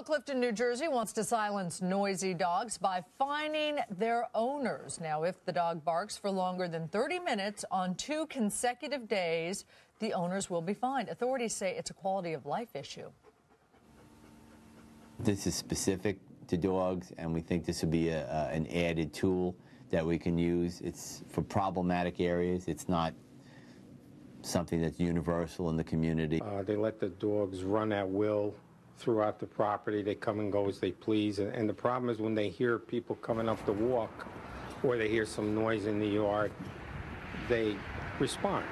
Well, Clifton, New Jersey wants to silence noisy dogs by fining their owners. Now, if the dog barks for longer than 30 minutes on 2 consecutive days, the owners will be fined. Authorities say it's a quality of life issue. This is specific to dogs, and we think this would be an added tool that we can use. It's for problematic areas. It's not something that's universal in the community. They let the dogs run at will throughout the property. They come and go as they please. And the problem is when they hear people coming up the walk or they hear some noise in the yard, they respond.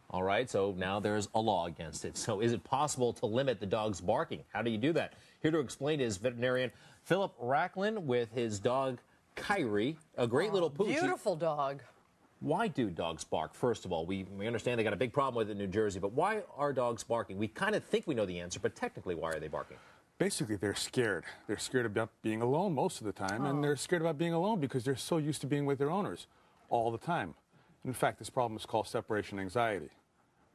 All right, so now there's a law against it. So is it possible to limit the dog's barking? How do you do that? Here to explain is veterinarian Philip Racklin with his dog Kyrie, a great little pooch. Beautiful dog. Why do dogs bark? First of all, we understand they got a big problem with it in New Jersey, but why are dogs barking? We kind of think we know the answer, but technically, why are they barking? Basically, they're scared. They're scared about being alone most of the time, and they're scared about being alone because they're so used to being with their owners all the time. In fact, this problem is called separation anxiety.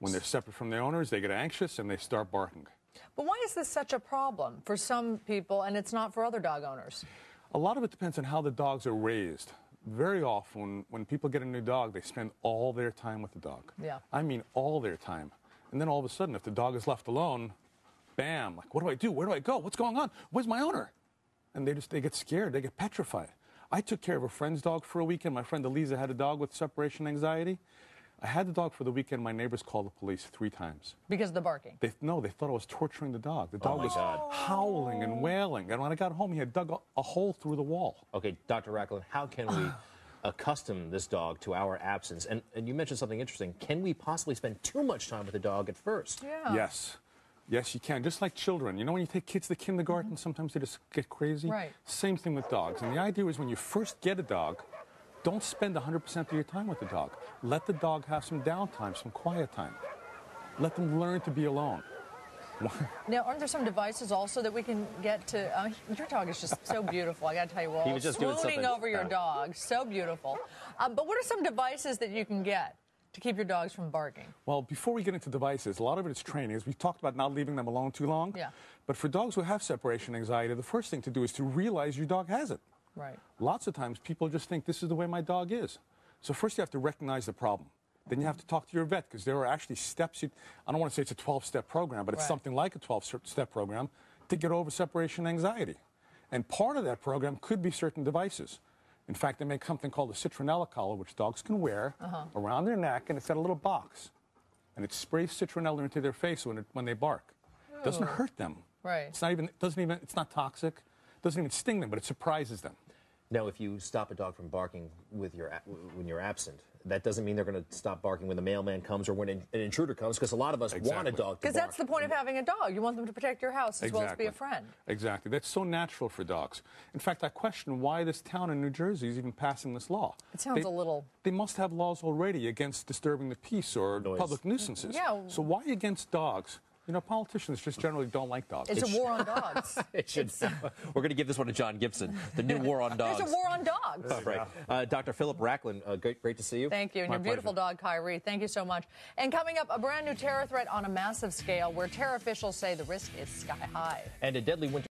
When they're separate from their owners, they get anxious and they start barking. But why is this such a problem for some people and it's not for other dog owners? A lot of it depends on how the dogs are raised. Very often, when people get a new dog, they spend all their time with the dog. Yeah. I mean all their time. And then all of a sudden, if the dog is left alone, bam, like, what do I do? Where do I go? What's going on? Where's my owner? And they get scared. They get petrified. I took care of a friend's dog for a weekend. My friend Eliza had a dog with separation anxiety. I had the dog for the weekend. My neighbors called the police 3 times. Because of the barking? No, they thought I was torturing the dog. The dog was howling and wailing. And when I got home, he had dug a hole through the wall. Okay, Dr. Racklin, how can we accustom this dog to our absence? And you mentioned something interesting. Can we possibly spend too much time with the dog at first? Yeah. Yes. Yes, you can. Just like children. You know when you take kids to kindergarten, sometimes they just get crazy? Right. Same thing with dogs. And the idea is when you first get a dog, don't spend 100% of your time with the dog. Let the dog have some downtime, some quiet time. Let them learn to be alone. Now, aren't there some devices also that we can get to? Your dog is just so beautiful. I got to tell you, we're all swooning over your dog. So beautiful. But what are some devices that you can get to keep your dogs from barking? Well, before we get into devices, a lot of it is training. As we've talked about not leaving them alone too long. Yeah. But for dogs who have separation anxiety, the first thing to do is to realize your dog has it. Right. Lots of times people just think this is the way my dog is. So first you have to recognize the problem. Then you have to talk to your vet because there are actually steps. I don't want to say it's a 12-step program, but it's something like a 12-step program to get over separation anxiety. And part of that program could be certain devices. In fact, they make something called a citronella collar, which dogs can wear around their neck, and it's got a little box. And it sprays citronella into their face when they bark. It doesn't hurt them. Right. It's not toxic. It doesn't even sting them, but it surprises them. Now, if you stop a dog from barking when you're absent, that doesn't mean they're going to stop barking when the mailman comes or when an intruder comes, because a lot of us want a dog to bark. Because that's the point of having a dog. You want them to protect your house as well as be a friend. Exactly. That's so natural for dogs. In fact, I question why this town in New Jersey is even passing this law. It sounds a little... They must have laws already against disturbing the peace or public nuisances. Yeah. So why against dogs? You know, politicians just generally don't like dogs. It's a war on dogs. We're going to give this one to John Gibson, the new war on dogs. There's a war on dogs. All right. Dr. Philip Racklin, great to see you. Thank you. And your beautiful dog, Kyrie. Thank you so much. And coming up, a brand new terror threat on a massive scale where terror officials say the risk is sky high. And a deadly winter